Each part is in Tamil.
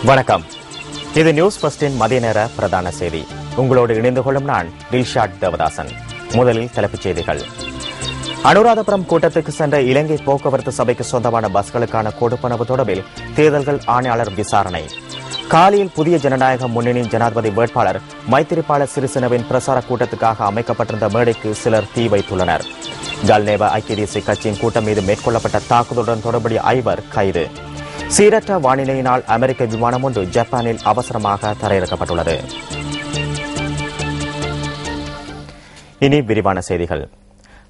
வணக்கம். இது நியூஸ் ஃபர்ஸ்டின் மதிய நேர பிரதான செய்தி. உங்களோடு இணைந்து கொள்ளும் நான் தில்ஷாட் தேவதாசன். முதலில் தலைப்புச் செய்திகள். அனுராதபுரம் கூட்டத்துக்கு சென்ற இலங்கை போக்குவரத்து சபைக்கு சொந்தமான பஸ்களுக்கான கொடுப்பனவு தொடர்பில் தேர்தல்கள் ஆணையாளர் விசாரணை. காலியில் புதிய ஜனநாயக முன்னணியின் ஜனாதிபதி வேட்பாளர் மைத்திரிபால சிறிசேனவின் பிரசார கூட்டத்துக்காக அமைக்கப்பட்டிருந்த மேடைக்கு சிலர் தீ வைத்துள்ளனர். கல்நேவ ஐக்கிய தேசிய கட்சியின் கூட்டம் மீது மேற்கொள்ளப்பட்ட தாக்குதலுடன் தொடர்புடைய 5 கைது. சீரற்ற வானிலையினால் அமெரிக்க விமானம் ஒன்று ஜப்பானில் அவசரமாக தரையிறக்கப்பட்டுள்ளது. இனி விரிவான செய்திகள்.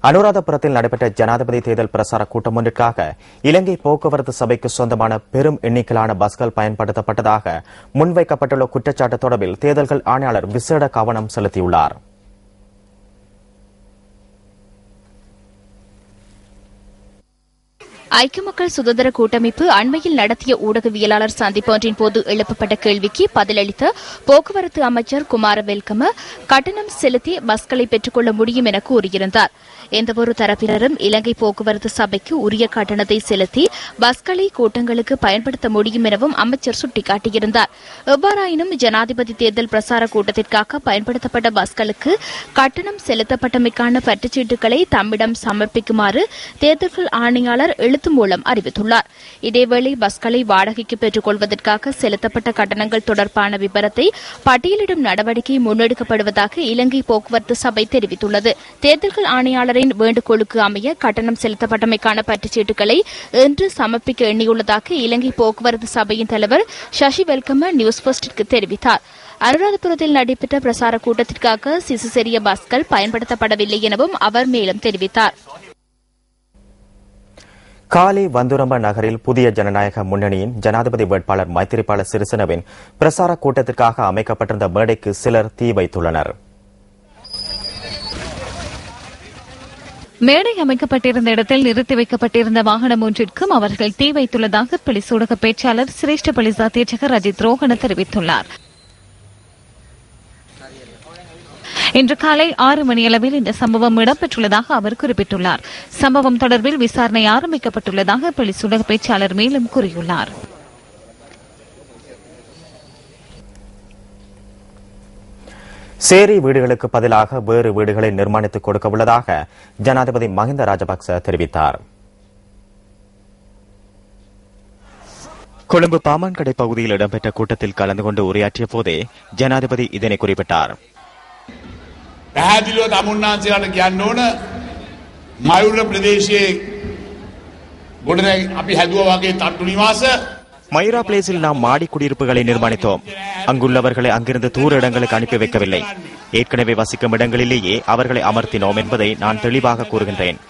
அனுராதபுரத்தில் நடைபெற்ற ஜனாதிபதி தேர்தல் பிரசார கூட்டம் ஒன்றிற்காக இலங்கை போக்குவரத்து சபைக்கு சொந்தமான பெரும் எண்ணிக்கையிலான பஸ்கள் பயன்படுத்தப்பட்டதாக முன்வைக்கப்பட்டுள்ள குற்றச்சாட்டு தொடர்பில் தேர்தல்கள் ஆணையாளர் விசேட கவனம் செலுத்தியுள்ளார். ஐக்கிய மக்கள் சுதந்திர கூட்டமைப்பு அண்மையில் நடத்திய ஊடகவியலாளர் சந்திப்பொன்றின் போது எழுப்பப்பட்ட கேள்விக்கு பதிலளித்த போக்குவரத்து அமைச்சர் குமார வெல்கம கட்டணம் செலுத்தி பஸ்களை பெற்றுக் கொள்ள முடியும் என கூறியிருந்தார். எந்தவொரு தரப்பினரும் இலங்கை போக்குவரத்து சபைக்கு உரிய கட்டணத்தை செலுத்தி பஸ்களை கூட்டங்களுக்கு பயன்படுத்த முடியும் எனவும் அமைச்சர் சுட்டிக்காட்டியிருந்தார். எவ்வாறாயினும் ஜனாதிபதி தேர்தல் பிரசார கூட்டத்திற்காக பயன்படுத்தப்பட்ட பஸ்களுக்கு கட்டணம் செலுத்தப்பட்டமைக்கான பற்றுச்சீட்டுகளை தம்மிடம் சமர்ப்பிக்குமாறு தேர்தல்கள் ஆணையாளர் எழுத்து மூலம் அறிவித்துள்ளார். இதேவேளை பஸ்களை வாடகைக்கு பெற்றுக் கொள்வதற்காக செலுத்தப்பட்ட கட்டணங்கள் தொடர்பான விபரத்தை பட்டியலிடும் நடவடிக்கை முன்னெடுக்கப்படுவதாக இலங்கை போக்குவரத்து சபை தெரிவித்துள்ளது. தேர்தல்கள் ஆணையாளரின் வேண்டுகோளுக்கு அமைய கட்டணம் செலுத்தப்பட்டமைக்கான பற்றுச்சீட்டுகளை இன்று சமர்ப்பிக்க எண்ணியுள்ளதாக இலங்கை போக்குவரத்து சபையின் தலைவர் சசி வெல்கம நியூஸ் ஃபர்ஸ்டிற்கு தெரிவித்தார். அனுராதபுரத்தில் நடைபெற்ற பிரசார கூட்டத்திற்காக சிசுசெரிய பஸ்கள் பயன்படுத்தப்படவில்லை எனவும் அவர் மேலும் தெரிவித்தார். காலி வந்துரம்ப நகரில் புதிய ஜனநாயக முன்னணியின் ஜனாதிபதி வேட்பாளர் மைத்திரிபால சிறிசேனவின் பிரசார கூட்டத்திற்காக அமைக்கப்பட்டிருந்த மேடைக்கு சிலர் தீ வைத்துள்ளனர். மேடை அமைக்கப்பட்டிருந்த இடத்தில் நிறுத்தி வைக்கப்பட்டிருந்த வாகனம் ஒன்றிற்கும் அவர்கள் தீ வைத்துள்ளதாக போலீஸ் ஊடக பேச்சாளர் சிரேஷ்ட போலீஸ் அத்தியட்சகர் அஜித் ரோஹண தெரிவித்துள்ளார். இன்று காலை 6 மணியளவில் இந்த சம்பவம் இடம்பெற்றுள்ளதாக அவர் குறிப்பிட்டுள்ளார். சம்பவம் தொடர்பில் விசாரணை ஆரம்பிக்கப்பட்டுள்ளதாக போலீஸ் ஊடக பேச்சாளர் மேலும் கூறியுள்ளார். சேரி வீடுகளுக்கு பதிலாக வேறு வீடுகளை நிர்மாணித்துக் கொடுக்க உள்ளதாக ஜனாதிபதி மஹிந்த ராஜபக்ச தெரிவித்தார். கொழும்பு பாமான்கடை பகுதியில் இடம்பெற்ற கூட்டத்தில் கலந்து கொண்டு உரையாற்றிய போதே ஜனாதிபதி இதனை குறிப்பிட்டார். පැහැදිලිව තමුන්නාන්සේලාට කියන්න ඕන මයුර ප්‍රදේශයේ ගොඩනැගි අපි හැදුවා වගේ තට්ටු නිවාස மயூரா பிளேஸில் நாம் மாடி குடியிருப்புகளை நிர்மாணித்தோம். அங்குள்ளவர்களை அங்கிருந்து தூர இடங்களுக்கு அனுப்பி வைக்கவில்லை. ஏற்கனவே வசிக்கும் இடங்களிலேயே அவர்களை அமர்த்தினோம் என்பதை நான் தெளிவாக கூறுகின்றேன்.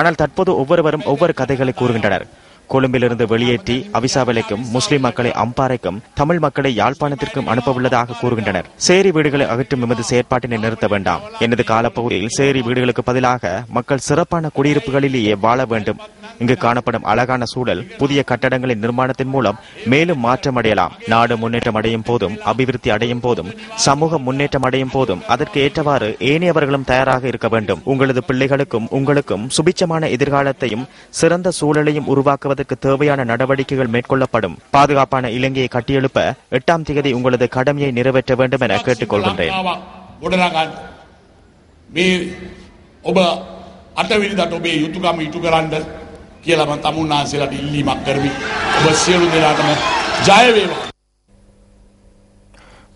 ஆனால் தற்போது ஒவ்வொருவரும் ஒவ்வொரு கதைகளை கூறுகின்றனர். கொழும்பிலிருந்து வெளியேற்றி அவிசாவலைக்கும் முஸ்லிம் மக்களை அம்பாறைக்கும் தமிழ் மக்களை யாழ்ப்பாணத்திற்கும் அனுப்பவுள்ளதாக கூறுகின்றனர். சேரி வீடுகளை அகற்றும் எமது செயற்பாட்டினை நிறுத்த வேண்டாம். எனது காலப்பகுதியில் சேரி வீடுகளுக்கு பதிலாக மக்கள் சிறப்பான குடியிருப்புகளிலேயே வாழ வேண்டும். இங்கு காணப்படும் அழகான சூழல் புதிய கட்டடங்களின் நிர்மாணத்தின் மூலம் மேலும் மாற்றம் அடையலாம். நாடு முன்னேற்றம் அடையும் போதும், அபிவிருத்தி அடையும் போதும், சமூகம் முன்னேற்றம் அடையும் போதும் அதற்கு ஏற்றவாறு ஏனையவர்களும் தயாராக இருக்க வேண்டும். உங்களது பிள்ளைகளுக்கும் உங்களுக்கும் சுபிச்சமான எதிர்காலத்தையும் சிறந்த சூழலையும் உருவாக்குவது தேவையான நடவடிக்கைகள் மேற்கொள்ளப்படும். பாதுகாப்பான இலங்கையை கட்டியெழுப்ப 8ஆம் தேதி உங்களது கடமையை நிறைவேற்ற வேண்டும் என கேட்டுக் கொள்கின்றேன்.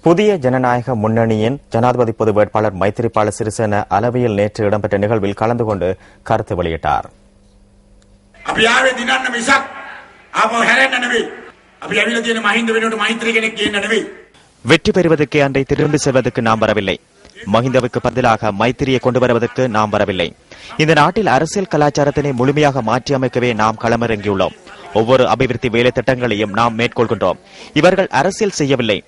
புதிய ஜனநாயக முன்னணியின் ஜனாதிபதி பொது வேட்பாளர் மைத்திரிபால சிறிசேன அளவையில் நேற்று இடம்பெற்ற நிகழ்வில் கலந்து கொண்டு கருத்து வெளியிட்டார். අපි ආවේ දිනන්න මිසක් ආපහු හැරෙන්න නෙවෙයි. අපි ඇවිල්ලා තියෙන මහින්ද වෙනුවට මෛත්‍රී කෙනෙක් කියන්න නෙවෙයි. வெற்றி பெறுவதற்கே அன்றை திரும்பி செல்வதற்கு நாம் வரவில்லை. மஹிந்தவுக்கு பதிலாக மைத்திரியை கொண்டு வருவதற்கு நாம் வரவில்லை. இந்த நாட்டில் அரசியல் கலாச்சாரத்தினை முழுமையாக மாற்றி அமைக்கவே நாம் களமிறங்கியுள்ளோம். ஒவ்வொரு அபிவிருத்தி வேலை திட்டங்களையும் நாம் மேற்கொள்கின்றோம். இவர்கள் அரசியல் செய்யவில்லை,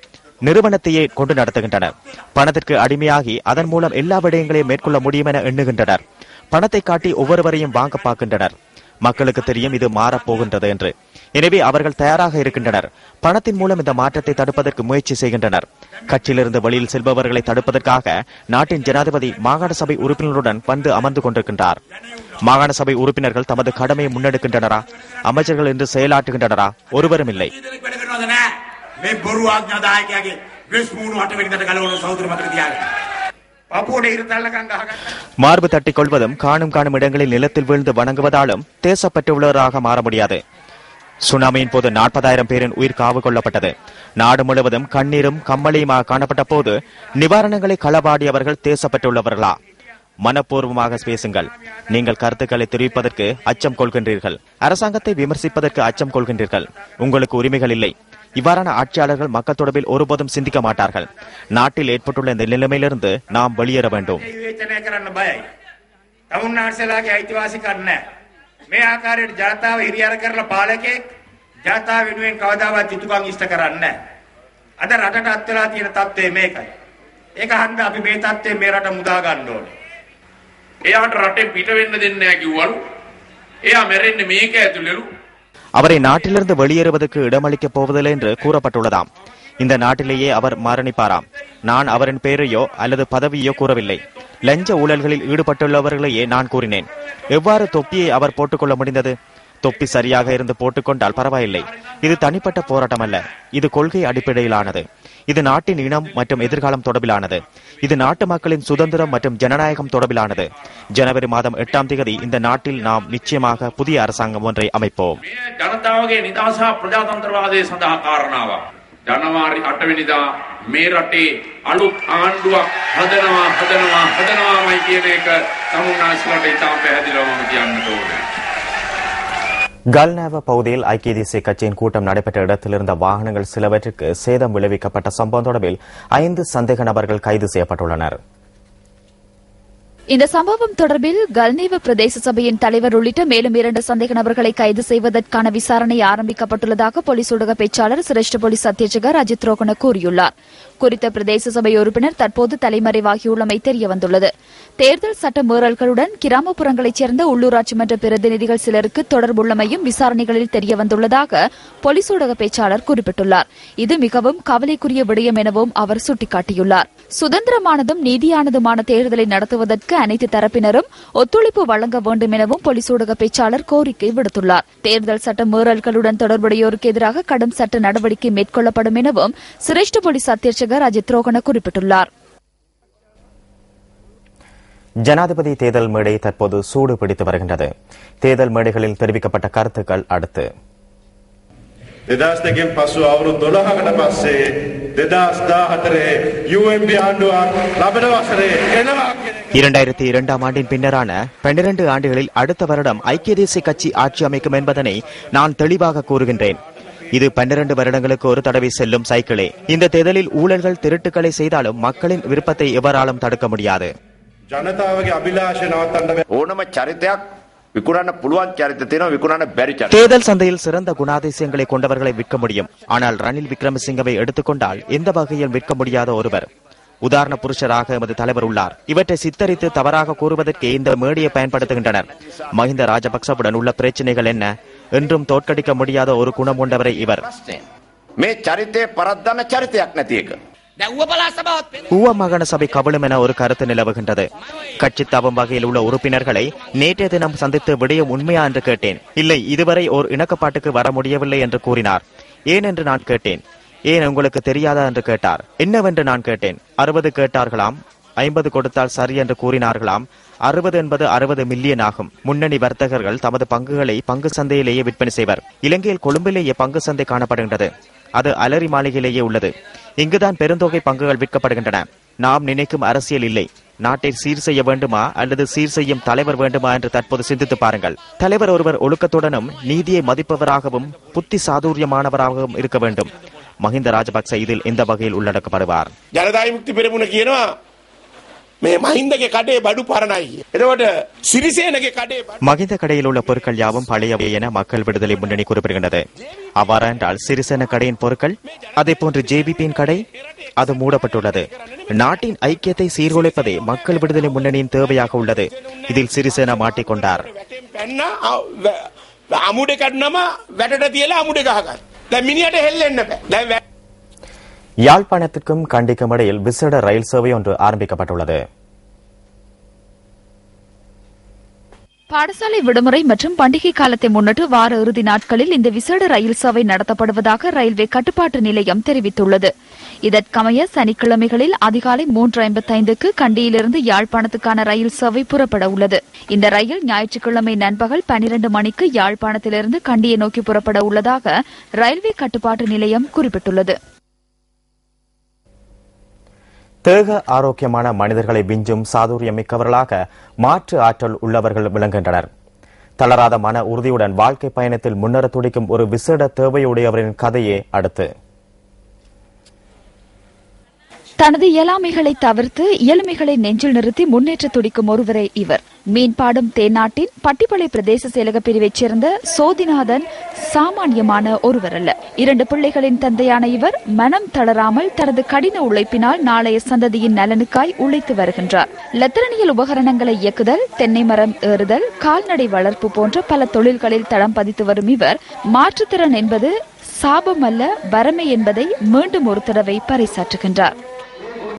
நிறுவனத்தையே கொண்டு நடத்துகின்றனர். பணத்திற்கு அடிமையாகி அதன் மூலம் எல்லா விடயங்களையும் மேற்கொள்ள முடியும் என எண்ணுகின்றனர். பணத்தை காட்டி ஒவ்வொருவரையும் வாங்க பார்க்கின்றனர். மக்களுக்கு தெரியும் இது மாறப்போகின்றது என்று. எனவே அவர்கள் தயாராக இருக்கின்றனர். பணத்தின் மூலம் இந்த மாற்றத்தை தடுப்பதற்கு முயற்சி செய்கின்றனர். கட்சியிலிருந்து வெளியில் செல்பவர்களை தடுப்பதற்காக நாட்டின் ஜனாதிபதி மாகாண சபை உறுப்பினருடன் வந்து அமர்ந்து கொண்டிருக்கின்றார். மாகாண சபை உறுப்பினர்கள் தமது கடமையை முன்னெடுக்கின்றனரா? அமைச்சர்கள் என்று செயலாற்றுகின்றனரா? ஒருவரும் இல்லை. මේ බොරු ආඥාදායකයාගේ ග්‍රෙස් මූණු 8 වෙනිදාට ගලවන සහෝදර මතක තියාගන්න. பப்போட இருத்தாலும் மார்பு தட்டிக் கொள்வதும் காணும் இடங்களில் நிலத்தில் வீழ்ந்து வணங்குவதாலும் தேசப்பற்றுள்ளவராக மாற முடியாது. சுனாமியின் போது 40,000 பேரின் உயிர் காவு கொள்ளப்பட்டது. நாடு முழுவதும் கண்ணீரும் கம்மளியுமாக காணப்பட்ட போது நிவாரணங்களை களவாடியவர்கள் தேசப்பட்டுள்ளவர்களா? மனப்பூர்வமாக பேசுங்கள். நீங்கள் கருத்துக்களை தெரிவிப்பதற்கு அச்சம் கொள்கின்றீர்கள். அரசாங்கத்தை விமர்சிப்பதற்கு அச்சம் கொள்கின்றீர்கள். உங்களுக்கு உரிமைகள் இல்லை. இவ்வாறான ஆட்சியாளர்கள் மக்கள் தொடர்பில் ஒருபோதும் சிந்திக்க மாட்டார்கள். நாட்டில் ஏற்பட்டுள்ள இந்த நிலைமையிலிருந்து நாம் வெளியேற வேண்டும். මේ ආකාරයට ජනතාව හිරියර කරලා පාලකෙක් ජනතාව වෙනුවෙන් කවදාවත් යුතුයකම් ඉෂ්ට කරන්නේ නැහැ. අද රටට අත් වෙලා තියෙන තත්ත්වය මේකයි. ඒක හන්ද අපි මේ තත්ත්වයෙන් මේ රට මුදා ගන්න ඕනේ. එයාට රටෙන් පිට වෙන්න දෙන්නේ නැහැ කිව්වලු. එයා මැරෙන්නේ මේක ඇතුළේලු. அவரை நாட்டிலிருந்து வெளியேறுவதற்கு இடமளிக்கப் போவதில்லை என்று கூறப்பட்டுள்ளதாம். இந்த நாட்டிலேயே அவர் மரணிப்பாராம். நான் அவரின் பெயரையோ அல்லது பதவியோ கூறவில்லை. லஞ்ச ஊழல்களில் ஈடுபட்டுள்ளவர்களையே நான் கூறினேன். எவ்வாறு தொப்பியை அவர் போட்டுக்கொள்ள முடிந்தது? தொப்பி சரியாக இருந்து போட்டுக்கொண்டால் பரவாயில்லை. இது தனிப்பட்ட போராட்டம் அல்ல. இது கொள்கை அடிப்படையிலானது. இது நாட்டின் இனம் மற்றும் எதிர்காலம் தொடர்பிலானது. இது நாட்டு மக்களின் சுதந்திரம் மற்றும் ஜனநாயகம் தொடர்பிலானது. ஜனவரி மாதம் 8ஆம் தேதி இந்த நாட்டில் நாம் நிச்சயமாக புதிய அரசாங்கம் ஒன்றை அமைப்போம். ජනතාවගේ නිදහස ප්‍රජාතන්ත්‍රවාදයේ සඳහා කාරණාවක්. ජනවාරි 8 වෙනිදා මේ රටේ අලුත් ආණ්ඩුවක් හදනවාමයි කියන එක සමුනාස්ලට ඉතාම පැහැදිලිවම කියන්න ඕනේ. கல்நேவ பகுதியில் ஐக்கிய தேசிய கட்சியின் கூட்டம் நடைபெற்ற இடத்தில் இருந்த வாகனங்கள் சிலவற்றிற்கு சேதம் விளைவிக்கப்பட்ட சம்பவம் தொடர்பில் 5 சந்தேக நபர்கள் கைது செய்யப்பட்டுள்ளனர். இந்த சம்பவம் தொடர்பில் கல்நேவ பிரதேச சபையின் தலைவர் உள்ளிட்ட மேலும் 2 சந்தேக நபர்களை கைது செய்வதற்கான விசாரணை ஆரம்பிக்கப்பட்டுள்ளதாக போலீஸ் ஊடக பேச்சாளர் சிரேஷ்ட போலீஸ் அத்தியட்சகர் அஜித் ரோகன கூறியுள்ளார். குறித்த பிரதேச சபை உறுப்பினர் தற்போது தலைமறைவாகியுள்ளமை தெரியவந்துள்ளது. தேர்தல் சட்ட மீறல்களுடன் கிராமப்புறங்களைச் சேர்ந்த உள்ளூராட்சி மன்ற பிரதிநிதிகள் சிலருக்கு தொடர்புள்ளமையும் விசாரணைகளில் தெரியவந்துள்ளதாக போலீஸ் ஊடக பேச்சாளர் குறிப்பிட்டுள்ளார். இது மிகவும் கவலைக்குரிய விடயம் எனவும் அவர் சுட்டிக்காட்டியுள்ளார். சுதந்திரமானதும் நீதியானதுமான தேர்தலை நடத்துவதற்கு அனைத்து தரப்பினரும் ஒத்துழைப்பு வழங்க வேண்டும் எனவும் போலீஸ் ஊடக பேச்சாளர் கோரிக்கை விடுத்துள்ளார். தேர்தல் சட்ட மீறல்களுடன் தொடர்புடையோருக்கு எதிராக கடும் சட்ட நடவடிக்கை மேற்கொள்ளப்படும் எனவும் சிரேஷ்ட போலீஸ் அத்தியட்சகர் அஜித் ரோகன குறிப்பிட்டுள்ளார். ஜனாதிபதி தேர்தல் மேடை தற்போது சூடு பிடித்து வருகின்றது. தேர்தல் மேடைகளில் தெரிவிக்கப்பட்ட கருத்துக்கள் அடுத்து. 2002 පසු අවුරුදු 12කට පස්සේ 2014 UMP ආණ්ඩුවක් ලබන වසරේ එනවා. 2002ஆம் ஆண்டின் பின்னரான 12 ஆண்டுகளில் அடுத்த வருடம் ஐக்கிய தேசிய கட்சி ஆட்சி அமைக்கும் என்பதனை நான் தெளிவாக கூறுகின்றேன். இது 12 வருடங்களுக்கு ஒரு தடவை செல்லும் சைக்கிளே. இந்த தேர்தலில் ஊழல்கள் திருட்டுக்களை செய்தாலும் மக்களின் விருப்பத்தை எவராலும் தடுக்க முடியாது. ජනතාවගේ අභිලාෂය නවත්තන්න ඕනම චරිතයක් විකුණන්න පුළුවන් චරිත තියෙනවා, විකුණන්න බැරි චරිත. தேர்தல் சந்தையில் சிறந்த குணாதிசயங்களை கொண்டவர்களை விற்க முடியும். ஆனால் ரணில் விக்ரமசிங்கவை எடுத்துக்கொண்டால் எந்த வகையில் விற்க முடியாத ஒருவர். உதாரண புருஷராக எமது தலைவர் உள்ளார். இவற்றை சித்தரித்து தவறாக கூறுவதற்கு இந்த மேடையை பயன்படுத்துகின்றனர். மஹிந்த ராஜபக்சவுடன் உள்ள பிரச்சனைகள் என்ன? என்றும் தோற்கடிக்க முடியாத ஒரு குணம் கொண்டவரை இவர். මේ චරිතේ පරද්දන චරිතයක් නැති එක. ஊவ மாகாண சபை கபலும் என ஒரு கருத்து நிலவுகின்றது. கட்சி தவம் வகையில் உள்ள உறுப்பினர்களை நேற்றைய தினம் சந்தித்து விடயம் உண்மையா என்று கேட்டேன். இல்லை, இதுவரை ஓர் இணக்கப்பாட்டுக்கு வர முடியவில்லை என்று கூறினார். ஏன் என்று நான் கேட்டேன். ஏன் உங்களுக்கு தெரியாதா என்று கேட்டார். என்னவென்று நான் கேட்டேன். 60 கேட்டார்களாம், 50 கொடுத்தால் சரி என்று கூறினார்களாம். 60 என்பது 60 மில்லியன் ஆகும். முன்னணி வர்த்தகர்கள் தமது பங்குகளை பங்கு சந்தையிலேயே விற்பனை செய்வர். இலங்கையில் கொழும்பிலேயே பங்கு சந்தை காணப்படுகின்றது. அது அலரி மாளிகையிலேயே உள்ளது. இங்குதான் பெருந்தொகை பங்குகள் விற்கப்படுகின்றன. நாம் நினைக்கும் அரசியல் இல்லை. நாட்டை சீர் செய்ய வேண்டுமா அல்லது சீர் செய்யும் தலைவர் வேண்டுமா என்று தற்போது சிந்தித்து பாருங்கள். தலைவர் ஒருவர் ஒழுக்கத்துடனும் நீதியை மதிப்பவராகவும் புத்தி சாதுரியமானவராகவும் இருக்க வேண்டும். மஹிந்த ராஜபக்ச இதில் எந்த வகையில் உள்ளடக்கப்படுவார்? ජනතා විමුක්ති පෙරමුණ කියනවා මේ මහින්දගේ කඩේ බඩු පරණයි. එතකොට සිරිසේනගේ කඩේ மகிந்த கடையில் உள்ள பொருட்கள் யாவும் பழையவை என மக்கள் விடுதலை முன்னணி குறிப்பிடுகின்றது. அவ்வாறென்றால் சிறிசேன கடையின் பொருட்கள், அதே போன்று ஜேவிபியின் கடை, அது மூடப்பட்டுள்ளது. நாட்டின் ஐக்கியத்தை சீர்குலைப்பதே மக்கள் விடுதலை முன்னணியின் தேவையாக உள்ளது. இதில் சிறிசேன மாட்டிக்கொண்டார். අමුඩ කඩනම වැටට තියලා අමුඩ ගහගන්න. දැන් මිනිහට හෙල්ලෙන්න බෑ. யாழ்ப்பாணத்திற்கும் கண்டிக்கும் இடையில் விசேட ரயில் சேவை ஒன்று ஆரம்பிக்கப்பட்டுள்ளது. பாடசாலை விடுமுறை மற்றும் பண்டிகை காலத்தை முன்னிட்டு வார இறுதி நாட்களில் இந்த விசேட ரயில் சேவை நடத்தப்படுவதாக ரயில்வே கட்டுப்பாட்டு நிலையம் தெரிவித்துள்ளது. இதற்கமைய சனிக்கிழமைகளில் அதிகாலை 3:55க்கு கண்டியிலிருந்து யாழ்ப்பாணத்துக்கான ரயில் சேவை புறப்பட உள்ளது. இந்த ரயில் ஞாயிற்றுக்கிழமை நண்பகல் 12 மணிக்கு யாழ்ப்பாணத்திலிருந்து கண்டியை நோக்கி புறப்பட உள்ளதாக ரயில்வே கட்டுப்பாட்டு நிலையம் குறிப்பிட்டுள்ளது. தேக ஆரோக்கியமான மனிதர்களை விஞ்சும் சாதுரியமிக்கவர்களாக மாற்று ஆற்றல் உள்ளவர்கள் விளங்குகின்றனர். தளராத மன உறுதியுடன் வாழ்க்கை பயணத்தில் முன்னேற துடிக்கும் ஒரு விசேட தேவையுடையவரின் கதையே அடுத்து. தனது இயலாமைகளை தவிர்த்து இயலுமைகளை நெஞ்சில் நிறுத்தி முன்னேற்ற துடிக்கும் ஒருவரே இவர். மீன்பாடும் தேநாட்டின் பட்டிப்பளை பிரதேச செயலக பிரிவைச் சேர்ந்த சோதிநாதன் சாமானியமான ஒருவர் அல்ல. 2 பிள்ளைகளின் தந்தையான இவர் மனம் தளராமல் தனது கடின உழைப்பினால் நாளைய சந்ததியின் நலனுக்காய் உழைத்து வருகின்றார். லத்திரனியல் உபகரணங்களை இயக்குதல், தென்னை மரம் ஏறுதல், கால்நடை வளர்ப்பு போன்ற பல தொழில்களில் தடம் பதித்து வரும் இவர் மாற்றுத்திறன் என்பது சாபம் அல்ல, வறுமை என்பதை மீண்டும் ஒரு தடவை பறைசாற்றுகின்றார்.